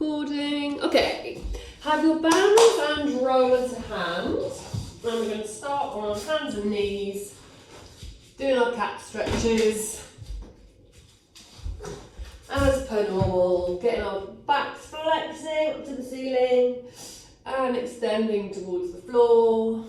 recording. Okay, have your bands and roller to hand. And we're going to start on our hands and knees, doing our cat stretches. As per normal, getting our backs flexing up to the ceiling and extending towards the floor.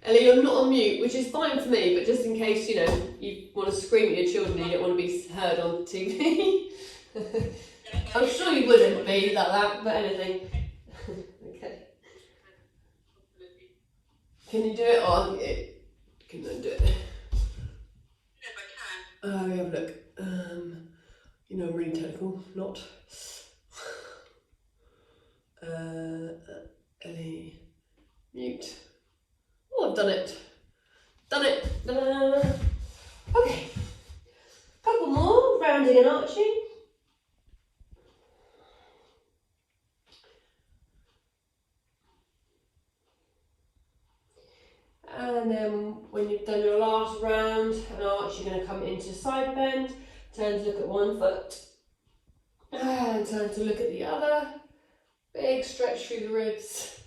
Ellie, you're not on mute, which is fine for me, but just in case, you know, you want to scream at your children and you don't want to be heard on TV. I'm sure you wouldn't be like that, but anything. Okay. Can you do it or can you do it? Yes, I can. We have a look. You know, I'm really technical, not. Ellie, mute. Oh, I've done it. Done it. Ta-da. Okay. Couple more, rounding and arching. And then when you've done your last round and arch, you're going to come into side bend, turn to look at one foot, and turn to look at the other. Big stretch through the ribs.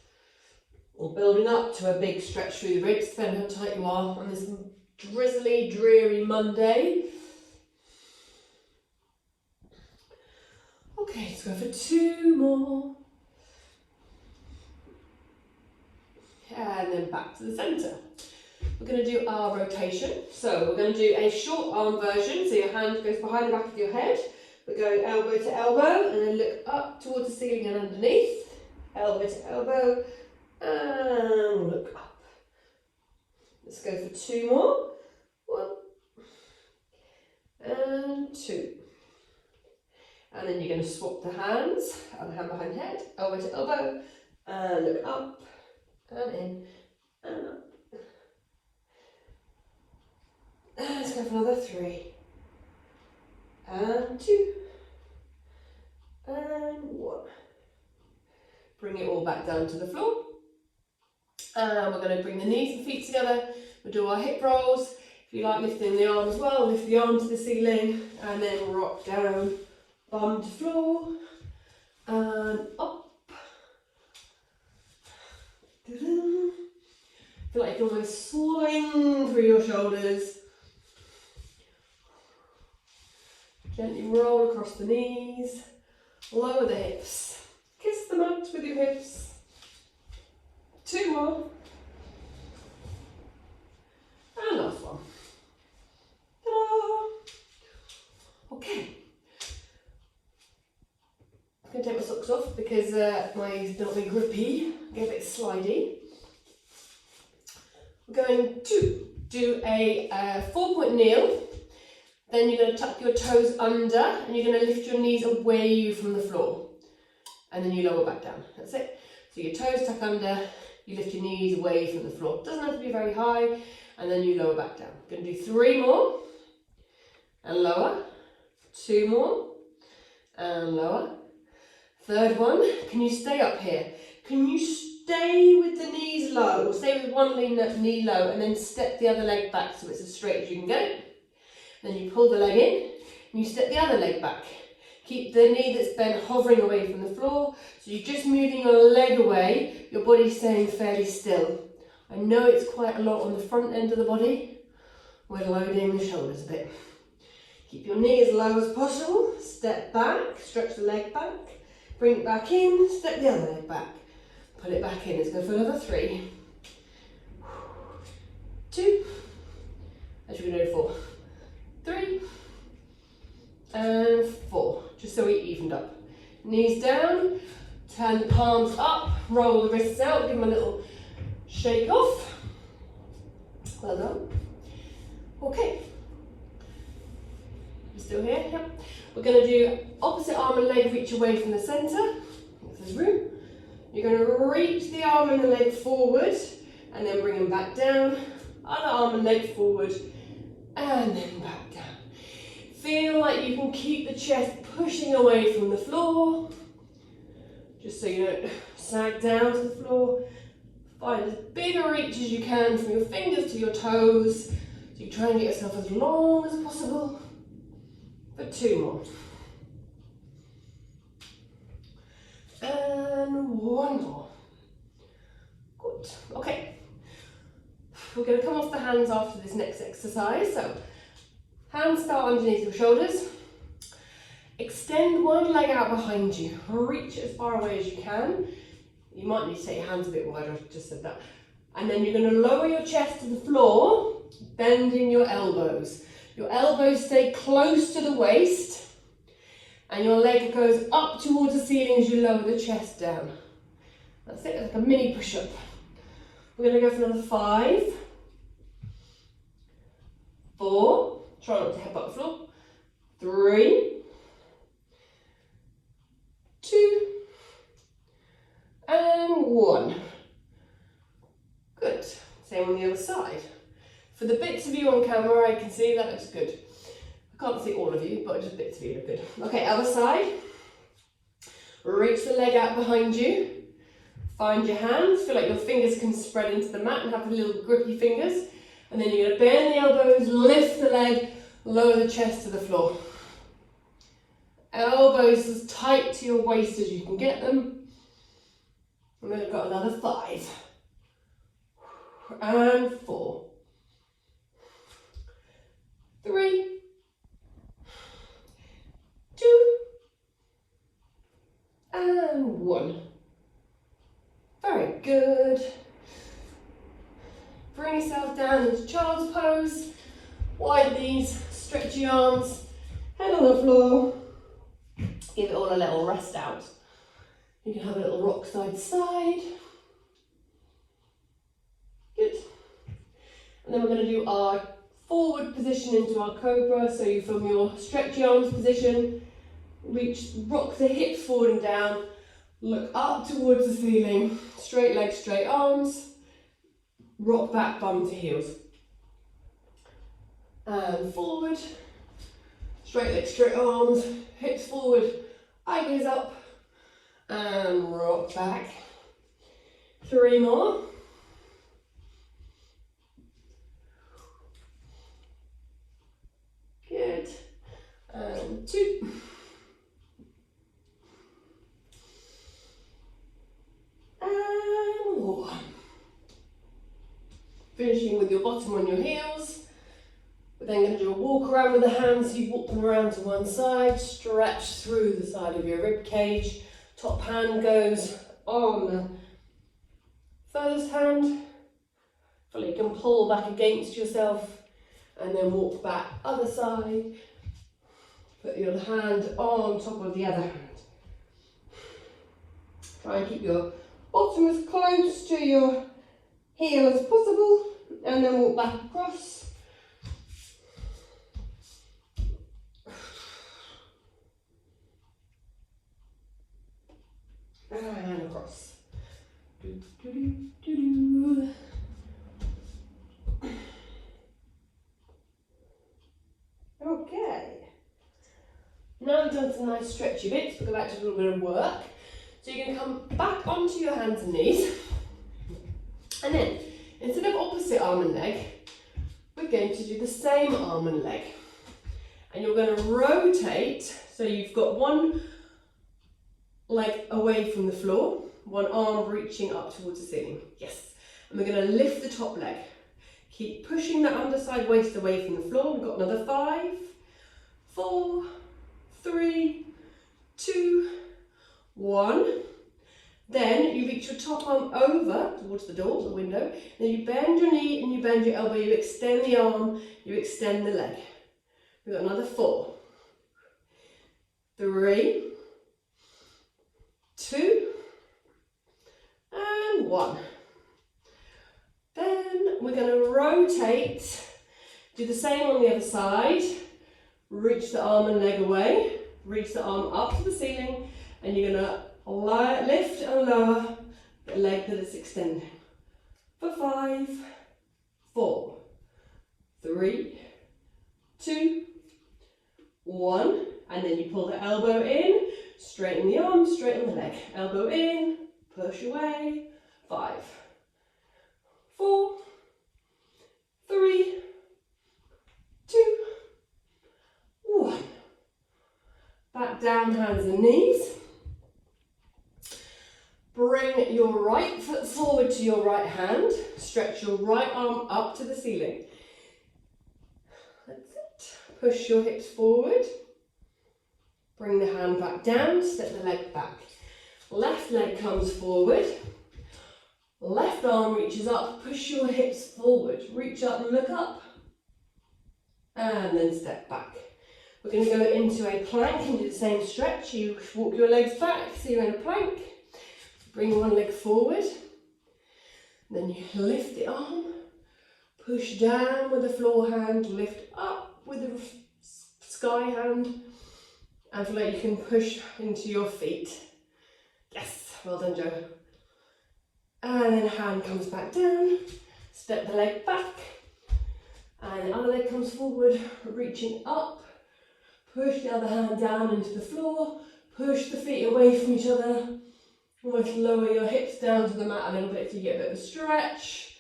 Or building up to a big stretch through the ribs, depending how tight you are on this drizzly, dreary Monday. Okay, let's go for two more. And then back to the centre. We're going to do our rotation. So we're going to do a short arm version. So your hand goes behind the back of your head. We're going elbow to elbow and then look up towards the ceiling and underneath. Elbow to elbow. And look up. Let's go for two more. One and two. And then you're going to swap the hands, and hand behind head, elbow to elbow, and look up and in and up. And let's go for another three. And two. And one. Bring it all back down to the floor. And we're going to bring the knees and feet together. We'll do our hip rolls. If you like lifting the arm as well, lift the arm to the ceiling and then rock down, bum to floor and up. Feel like you can almost swing through your shoulders. Gently roll across the knees, lower the hips, kiss the mat with your hips. Two more. And last one. Ta-da! Okay. I'm going to take my socks off because my not being grippy, get a bit slidey. We're going to do a 4-point kneel. Then you're going to tuck your toes under and you're going to lift your knees away from the floor. And then you lower back down. That's it. So your toes tuck under. You lift your knees away from the floor. Doesn't have to be very high. And then you lower back down. Going to do three more. And lower. Two more. And lower. Third one. Can you stay up here? Can you stay with the knees low? Or stay with one knee low and then step the other leg back so it's as straight as you can get. Then you pull the leg in. And you step the other leg back. Keep the knee that's bent hovering away from the floor. So you're just moving your leg away, your body's staying fairly still. I know it's quite a lot on the front end of the body. We're loading the shoulders a bit. Keep your knee as low as possible. Step back, stretch the leg back. Bring it back in, step the other leg back. Pull it back in. Let's go for another three. Two. Actually, we're going to do four. Three. And four, just so we evened up. Knees down, turn the palms up, roll the wrists out, give them a little shake off. Well done. Okay. You still here? Yep. We're going to do opposite arm and leg reach away from the centre. There's room. You're going to reach the arm and the leg forward and then bring them back down. Other arm and leg forward and then back down. Feel like you can keep the chest pushing away from the floor, just so you don't sag down to the floor. Find as big a reach as you can from your fingers to your toes. So you try and get yourself as long as possible for 2 more. And 1 more. Good. Okay. We're going to come off the hands after this next exercise. So hands start underneath your shoulders. Extend one leg out behind you. Reach as far away as you can. You might need to take your hands a bit wider, I just said that. And then you're going to lower your chest to the floor, bending your elbows. Your elbows stay close to the waist, and your leg goes up towards the ceiling as you lower the chest down. That's it, like a mini push-up. We're going to go for another 5, 4, try not to headbutt the floor, 3, 2, and 1. Good. Same on the other side. For the bits of you on camera, I can see that looks good. I can't see all of you, but just bits of you look good. Okay, other side. Reach the leg out behind you. Find your hands. Feel like your fingers can spread into the mat and have the little grippy fingers. And then you're going to bend the elbows, lift the leg, lower the chest to the floor. Elbows as tight to your waist as you can get them. And then we've got another 5. And 4. 3. 2. And 1. Very good. Bring yourself down into child's pose. Wide knees, stretchy arms, head on the floor. Give it all a little rest out. You can have a little rock side to side. Good. And then we're going to do our forward position into our cobra. So you from your stretchy arms position, rock the hips forward and down, look up towards the ceiling, straight legs, straight arms, rock back, bum to heels. And forward, straight legs, straight arms, hips forward, eye gaze up, and rock back. 3 more. Good. And 2. And 1. Finishing with your bottom on your heels. We're then going to do a walk around with the hands. So you walk them around to one side, stretch through the side of your rib cage. Top hand goes on the first hand. Feel like you can pull back against yourself and then walk back other side. Put your hand on top of the other hand. Try and keep your bottom as close to your heel as possible and then walk back across. And across. Do, do, do, do, do. Okay. Now we've done some nice stretchy bits, we'll go back to a little bit of work. So you're going to come back onto your hands and knees. And then, instead of opposite arm and leg, we're going to do the same arm and leg. And you're going to rotate, so you've got one leg away from the floor, one arm reaching up towards the ceiling. Yes. And we're going to lift the top leg. Keep pushing that underside waist away from the floor. We've got another 5, 4, 3, 2, 1. Then you reach your top arm over towards the door, the window. Then you bend your knee and you bend your elbow. You extend the arm, you extend the leg. We've got another 4, 3, 2, and 1. Then we're going to rotate, do the same on the other side. Reach the arm and leg away, reach the arm up to the ceiling, and you're going to lift and lower the leg that is extending. For 5, 4, 3, 2, 1, and then you pull the elbow in, straighten the arm, straighten the leg. Elbow in, push away. 5, 4, 3, down, hands and knees. Bring your right foot forward to your right hand. Stretch your right arm up to the ceiling. That's it. Push your hips forward. Bring the hand back down, step the leg back. Left leg comes forward. Left arm reaches up, push your hips forward. Reach up, look up. And then step back. We're going to go into a plank and do the same stretch. You walk your legs back, so you're in a plank. Bring one leg forward. Then you lift the arm. Push down with the floor hand, lift up with the sky hand. And feel like you can push into your feet. Yes, well done, Joe. And then hand comes back down. Step the leg back. And the other leg comes forward, reaching up. Push the other hand down into the floor. Push the feet away from each other. Almost lower your hips down to the mat a little bit so you get a bit of a stretch.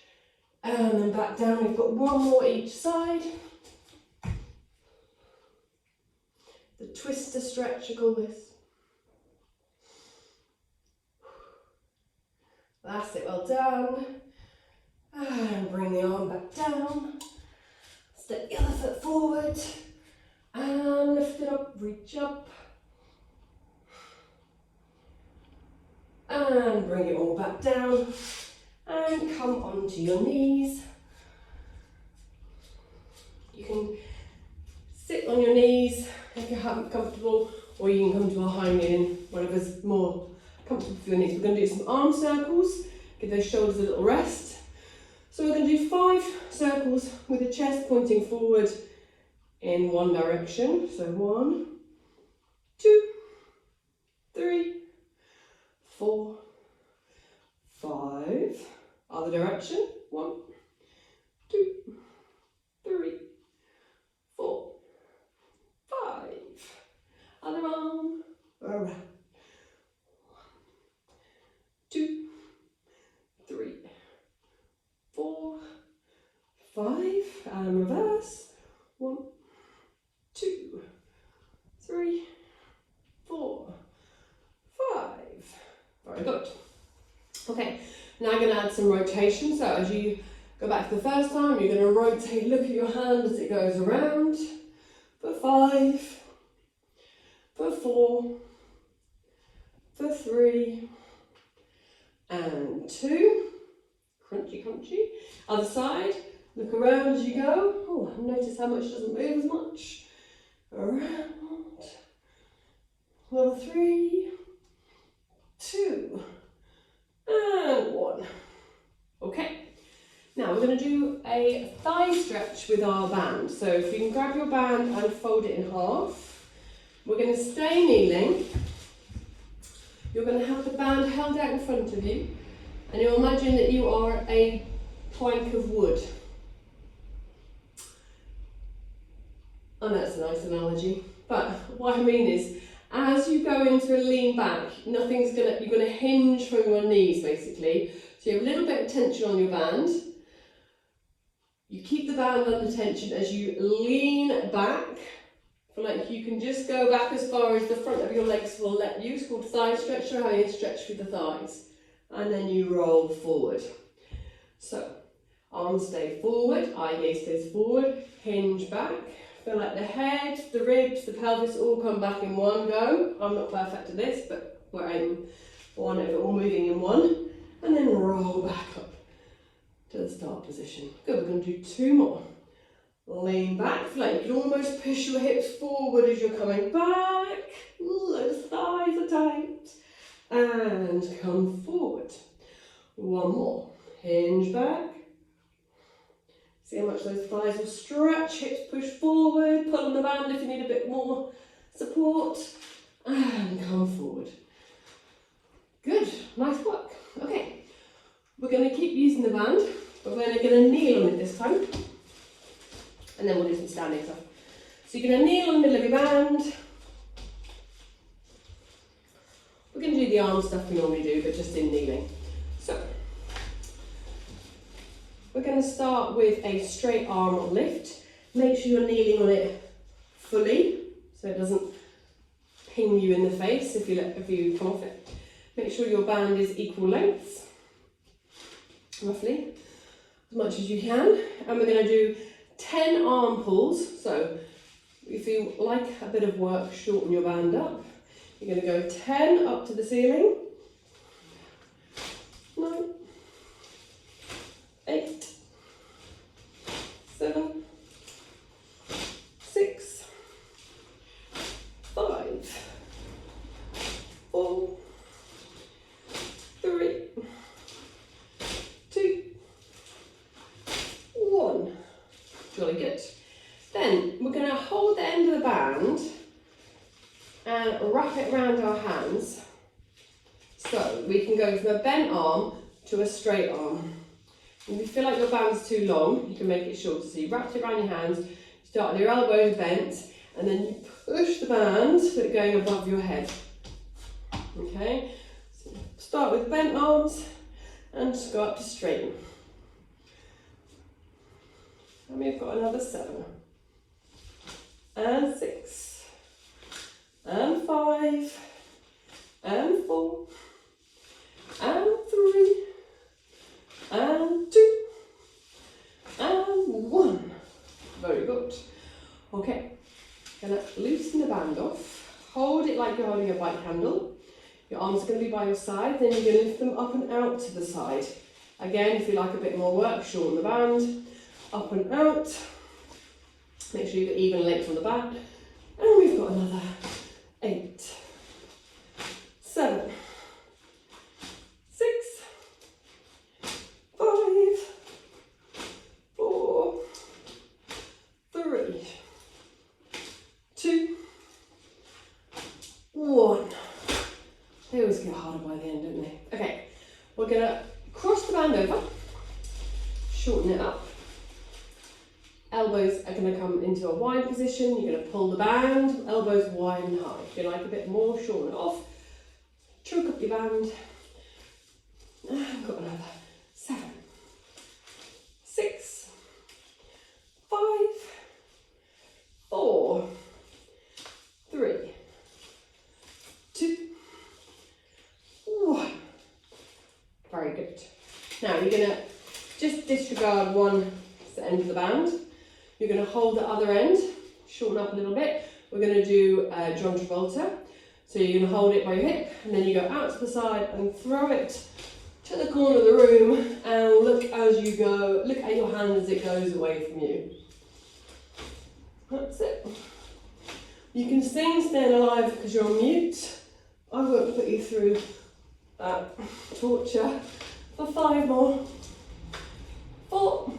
And then back down. We've got one more each side. The twister stretch, I call this. That's it, well done. And bring the arm back down. Step the other foot forward. And lift it up, reach up. And bring it all back down. And come onto your knees. You can sit on your knees if you're comfortable, or you can come to a high kneeling, whatever's more comfortable for your knees. We're going to do some arm circles, give those shoulders a little rest. So we're going to do 5 circles with the chest pointing forward in one direction. So 1, 2, 3, 4, 5. Other direction. 1, 2, 3, 4, 5. Other arm. Around. 1, 2, 3, 4, 5. And reverse. 1, 2, 3, 4, 5. Very good. Okay, now I'm going to add some rotation. So as you go back to the first time, you're going to rotate, look at your hand as it goes around. For 5, for 4, for 3, and 2. Crunchy, crunchy. Other side, look around as you go. Oh, notice how much doesn't move as much. Around. Well, 3, 2, and 1. Okay. Now we're going to do a thigh stretch with our band. So if you can grab your band and fold it in half. We're going to stay kneeling. You're going to have the band held out in front of you. And you'll imagine that you are a plank of wood. Oh, that's a nice analogy. But what I mean is, as you go into a lean back, you're going to hinge from your knees basically. So you have a little bit of tension on your band. You keep the band under tension as you lean back. Feel like you can just go back as far as the front of your legs will let you. It's called thigh stretch, or how you stretch through the thighs. And then you roll forward. So, arms stay forward, eye gaze stays forward, hinge back. Feel like the head, the ribs, the pelvis all come back in one go. I'm not perfect at this, but we're aiming for one of it all moving in one. And then roll back up to the start position. Good, we're going to do 2 more. Lean back, feel like you can almost push your hips forward as you're coming back. Ooh, those thighs are tight. And come forward. 1 more. Hinge back. See how much those thighs will stretch. Hips push forward. Pull on the band if you need a bit more support. And come forward. Good. Nice work. Okay. We're going to keep using the band, but we're going to kneel on it this time. And then we'll do some standing stuff. So you're going to kneel on the middle of your band. We're going to do the arm stuff we normally do, but just in kneeling. So, we're going to start with a straight arm lift. Make sure you're kneeling on it fully, so it doesn't ping you in the face if you come off it. Make sure your band is equal lengths, roughly, as much as you can. And we're going to do 10 arm pulls. So if you like a bit of work, shorten your band up. You're going to go 10 up to the ceiling. 9, 8, 7, 6, 5, 4, 3, 2, 1. Jolly good. Then we're going to hold the end of the band and wrap it around our hands. So we can go from a bent arm to a straight arm. If you feel like your band's too long, you can make it shorter. So you wrap it around your hands, you start with your elbows bent, and then you push the band so it's going above your head. Okay? So start with bent arms and just go up to straighten. And we've got another 7. And 6. And 5. And 4. And 3. And 2. And 1. Very good. Okay. Gonna loosen the band off. Hold it like you're holding a bike handle. Your arms are going to be by your side. Then you're going to lift them up and out to the side. Again, if you like a bit more work, shorten the band. Up and out. Make sure you've got even length on the back. And we've got another 8, 7, 6, 5, 4, 3, 2, 1. They always get harder by the end, don't they? Okay, we're going to cross the band over, shorten it up. Elbows are going to come into a wide position. You're going to pull the band, elbows wide and high. If you like a bit more, shorten it off. Choke up your band. I've got another 7, 6, 5, 4, 3, 2, 1. Very good. Now you're going to just disregard one end of the band. You're going to hold the other end, shorten up a little bit. We're going to do John Travolta. So you're going to hold it by your hip, and then you go out to the side and throw it to the corner of the room, and look as you go, look at your hand as it goes away from you. That's it. You can sing Staying Alive because you're on mute. I won't put you through that torture for 5 more. 4,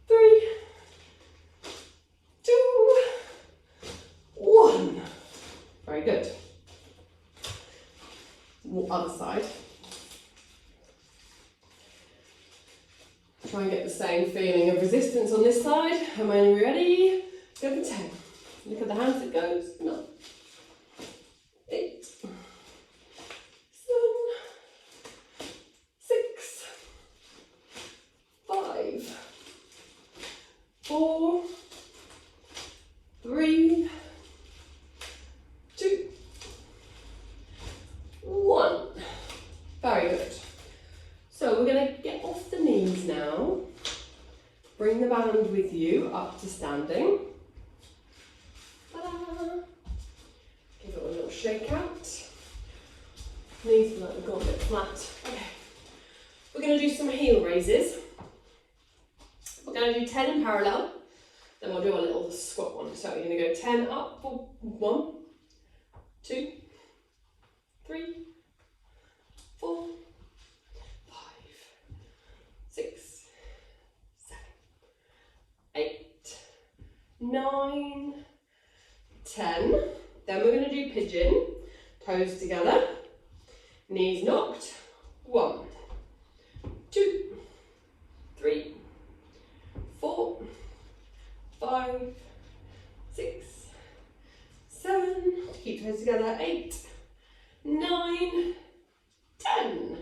3, 2, 1. Very good. Other side. Try and get the same feeling of resistance on this side. And when you're ready, go for 10. Look at the hands it goes. 9, 8, 7, 6, 5, 4, 3, 2, 1. Very good. So we're going to get off the knees now. Bring the band with you up to standing. Ta-da! Give it a little shake out. Knees feel like they've got a bit flat. Okay. We're going to do some heel raises. We're going to do 10 in parallel. Then we'll do a little squat one. So you're going to go 10 up for 1, 2, 3, 4, 5, 6, 7, 8, 9, 10. Then we're going to do pigeon. Toes together. Knees knocked. 1, 2, 3, 4, 5, 6, 7. Keep toes together. 8, 9, 10.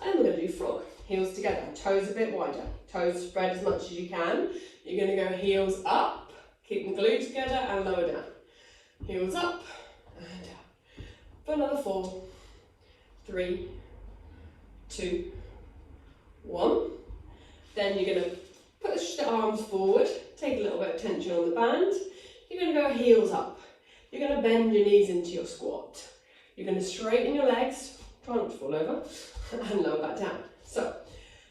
And we're going to do frog. Heels together. Toes a bit wider. Toes spread as much as you can. You're going to go heels up. Keep them glued together and lower down. heels up and down. For another 4, 3, 2, 1. Then you're going to push the arms forward, take a little bit of tension on the band. You're going to go heels up. You're going to bend your knees into your squat. You're going to straighten your legs, try not to fall over, and lower back down. So,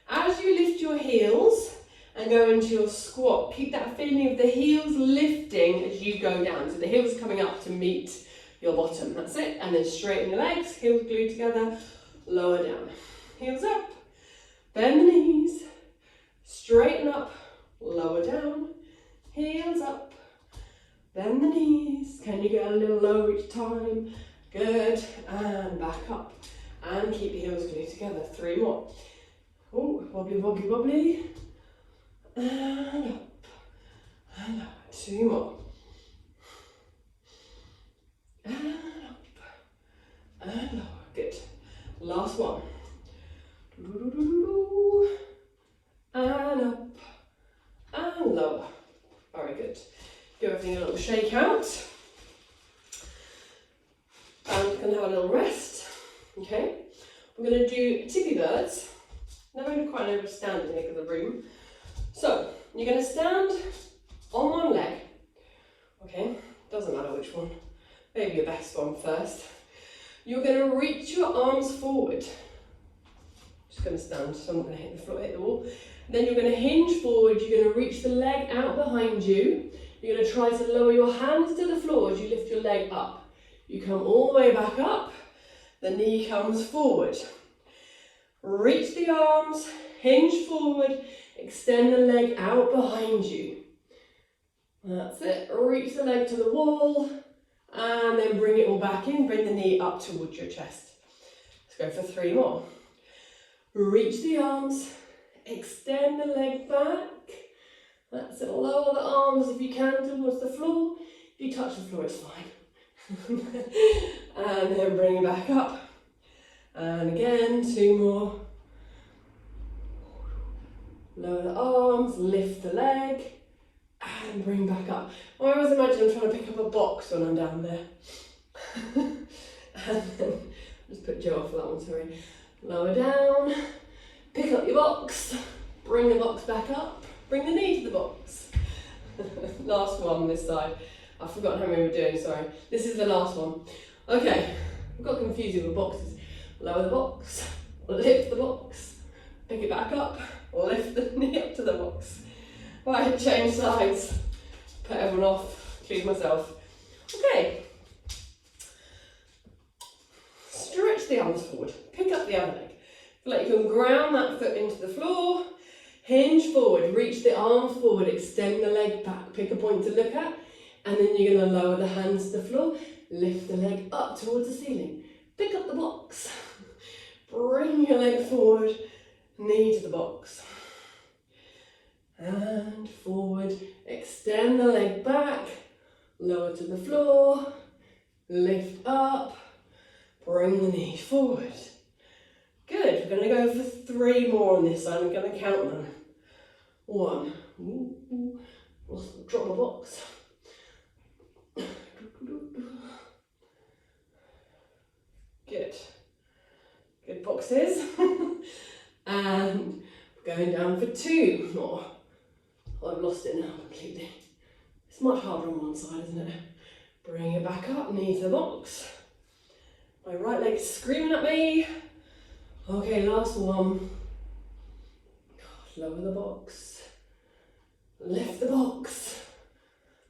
as you lift your heels and go into your squat, keep that feeling of the heels lifting as you go down. So the heels are coming up to meet your bottom, that's it. And then straighten your legs, heels glued together, lower down. Heels up, bend the knees, straighten up, lower down, heels up, bend the knees. Can you get a little lower each time? Good, and back up. And keep the heels glued together. 3 more. Oh, wobbly, wobbly, wobbly. And up, and up. 2 more. And up, and lower. Good. Last one. And up, and lower. Very good. Give everything a little shake out. And we're going to have a little rest. Okay? We're going to do tippy birds. Never going to quite know where to stand in the neck of the room. So, you're going to stand on one leg. Okay? Doesn't matter which one. Maybe your best one first. You're going to reach your arms forward. Just going to stand, so I'm not going to hit the floor, hit the wall. Then you're going to hinge forward. You're going to reach the leg out behind you. You're going to try to lower your hands to the floor as you lift your leg up. You come all the way back up. The knee comes forward. Reach the arms, hinge forward, extend the leg out behind you. That's it. Reach the leg to the wall and then bring it all back in. Bring the knee up towards your chest. Let's go for 3 more. Reach the arms, extend the leg back. That's it. Lower the arms if you can towards the floor. If you touch the floor, it's fine. And then bring it back up. And again, 2 more. Lower the arms, lift the leg, and bring back up. I always imagine I'm trying to pick up a box when I'm down there. And then, just put Joe off for that one, sorry. Lower down, pick up your box, bring the box back up, bring the knee to the box. Last one this side. I've forgotten how many we're doing, sorry. This is the last one. Okay, I've got confused with boxes. Lower the box, lift the box, pick it back up, lift the knee up to the box. Right, change sides. Put everyone off, include myself. Okay. Stretch the arms forward, pick up the other leg. Feel like you can ground that foot into the floor, hinge forward, reach the arms forward, extend the leg back, pick a point to look at, and then you're going to lower the hands to the floor, lift the leg up towards the ceiling, pick up the box, bring your leg forward, knee to the box, and forward, extend the leg back, lower to the floor, lift up, bring the knee forward. Good, we're going to go for 3 more on this side. I'm going to count them. 1, drop my box. Good, good boxes. And we're going down for 2 more. I've lost it now completely. It's much harder on one side, isn't it? Bring it back up, knee to the box. My right leg's screaming at me. Okay, last one. Lower the box. Lift the box.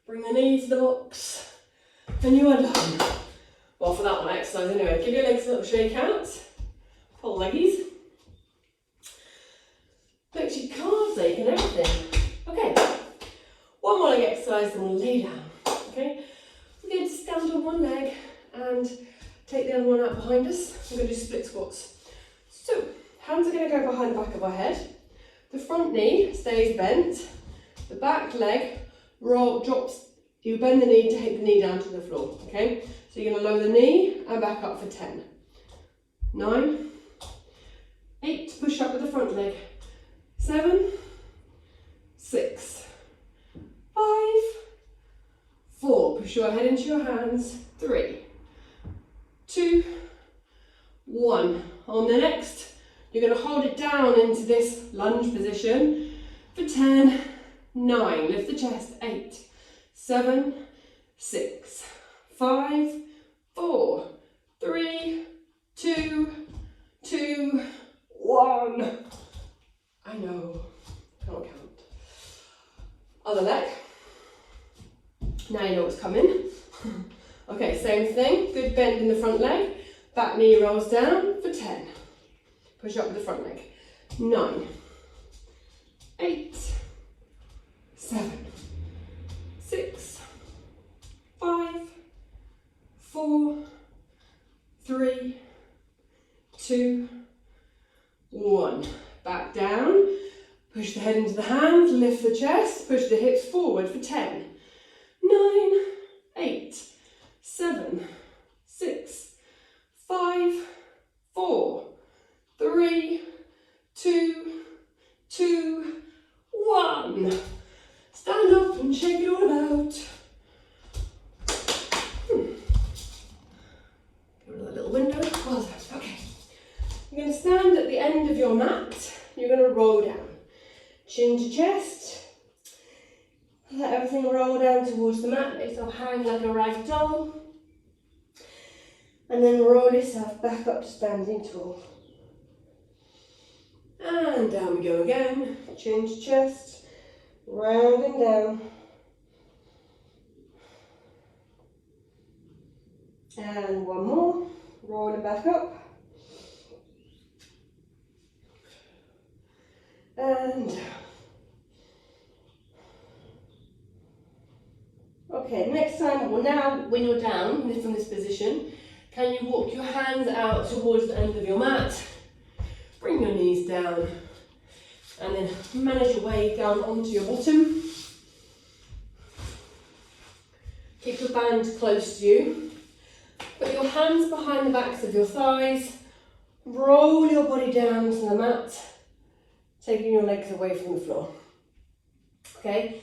Bring the knee to the box. And you are done. Well, for that one exercise anyway, give your legs a little shake out. Pull leggies. Makes your calves ache and everything. Okay, one more leg exercise and we'll lay down. Okay, we're going to stand on one leg and take the other one out behind us. We're going to do split squats. So, hands are going to go behind the back of our head. The front knee stays bent. The back leg drops. You bend the knee to take the knee down to the floor. Okay, so you're going to lower the knee and back up for 10. 9, 8, push up with the front leg. 7, 6, 5, 4, push Push your head into your hands. 3, 2, 1. On the next, you're going to hold it down into this lunge position for 10, 9. Lift the chest. 8, 7, 6, 5, 4, 3, 2, 2, 1. I know, can't count. Other leg. Now you know what's coming. Okay, same thing. Good bend in the front leg. Back knee rolls down for 10. Push up with the front leg. 9, 8, 7, 6, 5, 4, 3, 2, 1. Back down. Push the head into the hands, lift the chest, push the hips forward for 10, 9, 8, 7, 6, 5, 4, 3, 2, 2, 1. Stand up and shake it all about. Give it a little window. Well done. Okay. You're going to stand at the end of your mat. You're going to roll down. Chin to chest. Let everything roll down towards the mat. Let yourself hang like a rag doll. And then roll yourself back up to standing tall. And down we go again. Chin to chest. Rounding down. And one more. Rolling back up. And down. Okay, next time, well now when you're down from this position, can you walk your hands out towards the end of your mat? Bring your knees down and then manage your way down onto your bottom. Keep your band close to you. Put your hands behind the backs of your thighs. Roll your body down to the mat, taking your legs away from the floor. Okay?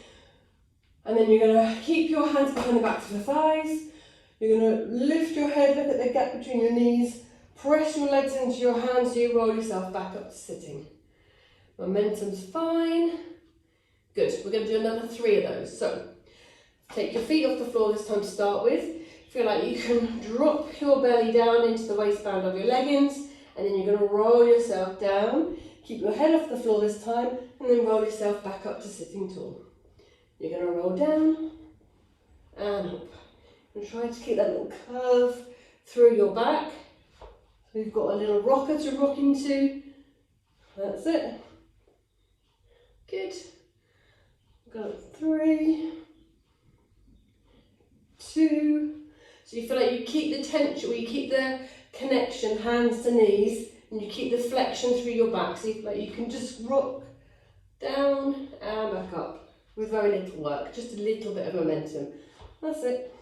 And then you're going to keep your hands behind the backs of the thighs. You're going to lift your head, look at the gap between your knees, press your legs into your hands so you roll yourself back up to sitting. Momentum's fine. Good. We're going to do another 3 of those. So, take your feet off the floor this time to start with. Feel like you can drop your belly down into the waistband of your leggings, and then you're going to roll yourself down. Keep your head off the floor this time, and then roll yourself back up to sitting tall. You're going to roll down and up. And try to keep that little curve through your back. So you've got a little rocker to rock into. That's it. Good. Go 3, 2. So you feel like you keep the tension, or you keep the connection, hands to knees, and you keep the flexion through your back. So you feel like you can just rock down and back up with very little work, just a little bit of momentum. That's it.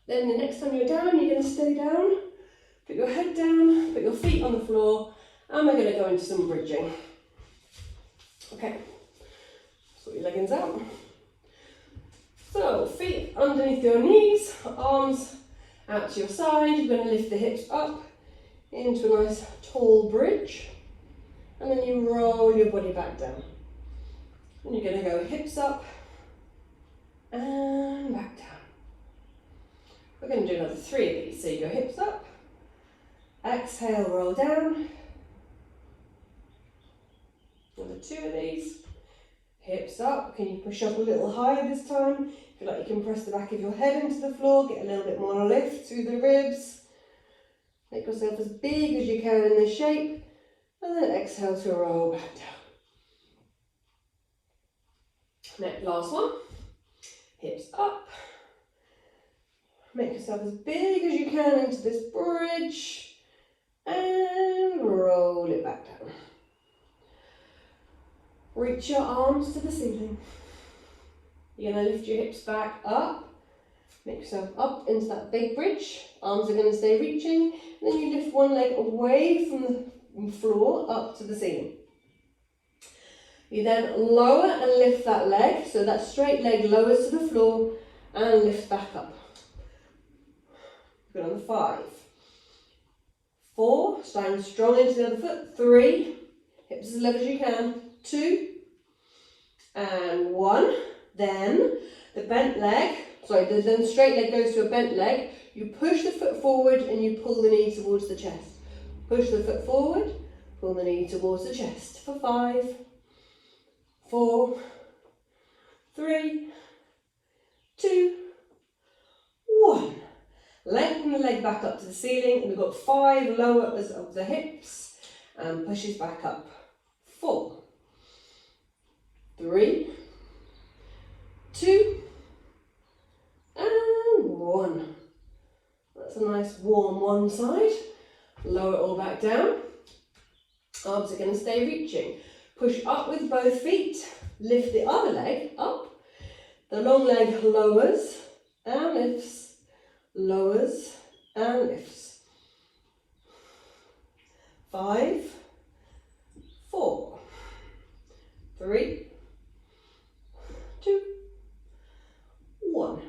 Then the next time you're down, you're going to stay down, put your head down, put your feet on the floor, and we're going to go into some bridging. Okay, sort your leggings out. So, feet underneath your knees, arms out to your side. You're going to lift the hips up into a nice tall bridge, and then you roll your body back down. And you're going to go hips up and back down. We're going to do another 3 of these. So you go hips up, exhale, roll down. Another 2 of these. Hips up. Can you push up a little higher this time? Feel like you can press the back of your head into the floor, get a little bit more lift through the ribs. Make yourself as big as you can in this shape, and then exhale to roll back down. Next, last one. Hips up. Make yourself as big as you can into this bridge, and roll it back down. Reach your arms to the ceiling. You're going to lift your hips back up. Make yourself up into that big bridge. Arms are going to stay reaching. And then you lift one leg away from the floor up to the ceiling. You then lower and lift that leg. So that straight leg lowers to the floor. and lift back up. Good on the 5. 4, stand strong into the other foot. 3, hips as level as you can. 2, and 1. Then the bent leg, the straight leg goes to a bent leg. You push the foot forward and you pull the knee towards the chest. Push the foot forward, pull the knee towards the chest for 5, 4, 3, 2, 1. Lengthen the leg back up to the ceiling, and we've got 5 lowers of the hips and pushes back up. 4, 3, 2, and 1. That's a nice warm one side. Lower it all back down. Arms are going to stay reaching. Push up with both feet. Lift the other leg up. The long leg lowers and lifts. Lowers and lifts. 5, 4, 3, 2, 1.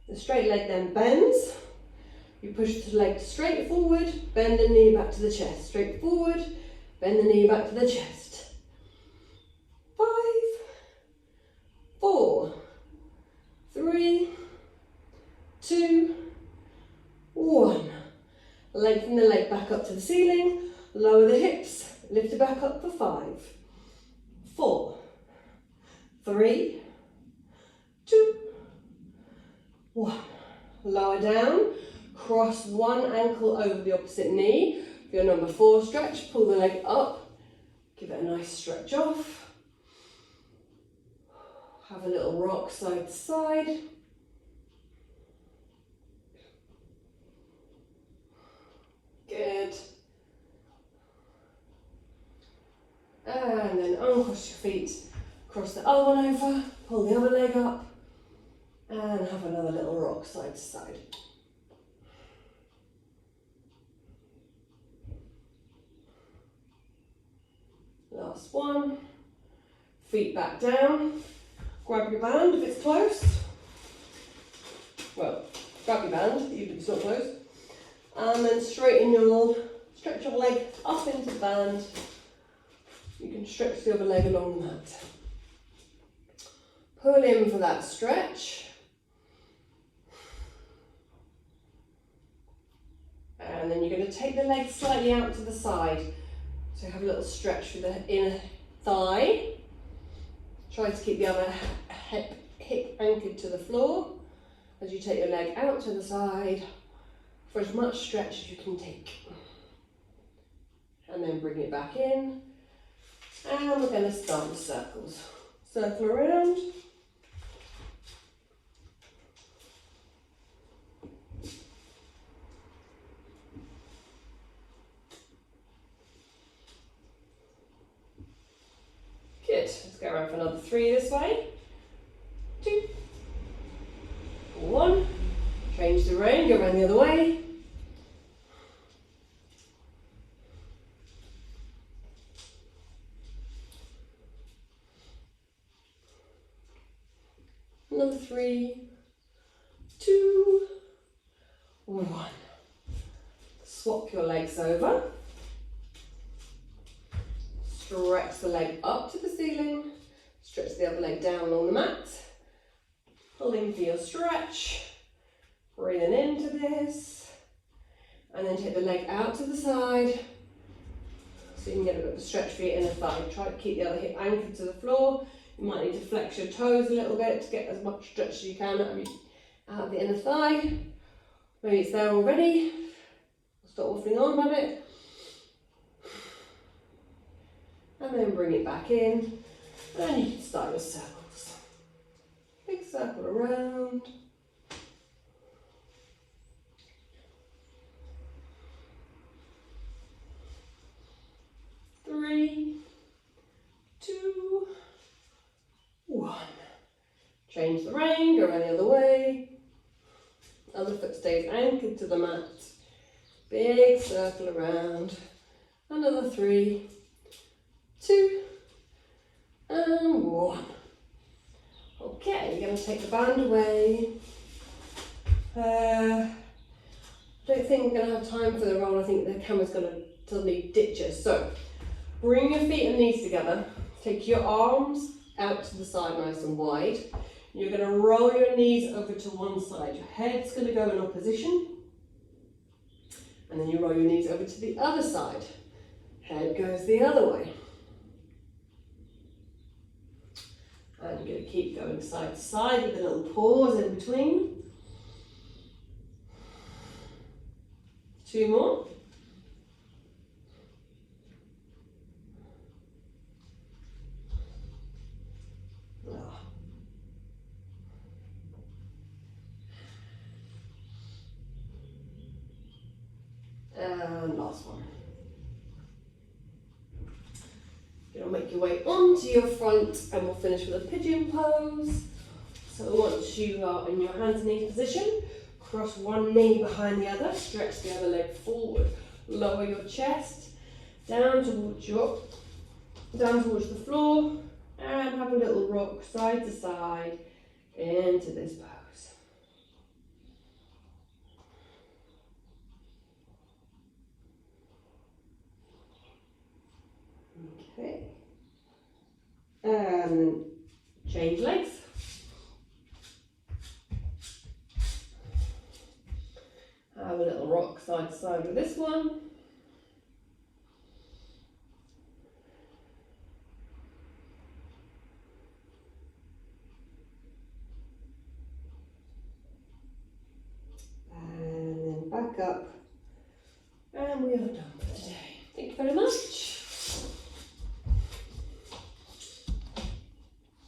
The straight leg then bends. You push the leg straight forward, bend the knee back to the chest. Straight forward, bend the knee back to the chest. 5, 4, 3, 2, 1. Lengthen the leg back up to the ceiling, lower the hips, lift it back up for 5, 4, 3, 2, 1. Lower down, cross one ankle over the opposite knee. For your number 4 stretch, pull the leg up, give it a nice stretch off. Have a little rock side to side. Good. And then uncross your feet, cross the other one over, pull the other leg up, and have another little rock side to side. Last one. Feet back down. Grab your band if it's close. Well, grab your band even if it's not close. And then stretch your leg up into the band. You can stretch the other leg along the mat. Pull in for that stretch. And then you're going to take the leg slightly out to the side. So have a little stretch for the inner thigh. Try to keep the other hip anchored to the floor as you take your leg out to the side for as much stretch as you can take. And then bring it back in. And we're going to start with circles. Circle around. Good. Let's go around for another 3 this way. 2, 1. Change the rein, go around the other way. Another 3, 2, 1. Swap your legs over. Stretch the leg up to the ceiling. Stretch the other leg down on the mat. Pull in for your stretch. Breathing into this. And then take the leg out to the side. So you can get a bit of a stretch for your inner thigh. Try to keep the other hip anchored to the floor. You might need to flex your toes a little bit to get as much stretch as you can out of the inner thigh. Maybe it's there already. Stop waffling on about it. And then bring it back in. And you can start your circles. Big circle around. Three, 2, 1. Change the rein, go around the other way. Other foot stays anchored to the mat. Big circle around. Another 3, 2, and 1. Okay, you're going to take the band away. I don't think we're going to have time for the roll. I think the camera's going to suddenly ditch us. So bring your feet and knees together. Take your arms out to the side nice and wide. You're going to roll your knees over to one side. Your head's going to go in opposition. And then you roll your knees over to the other side. Head goes the other way. And you're going to keep going side to side with a little pause in between. 2 more. And last one. You're going to make your way onto your front and we'll finish with a pigeon pose. So once you are in your hands and knees position, cross one knee behind the other, stretch the other leg forward, lower your chest, down towards the floor, and have a little rock side to side into this pose. Okay, and then change legs. Have a little rock side to side with this one. And then back up, and we are done.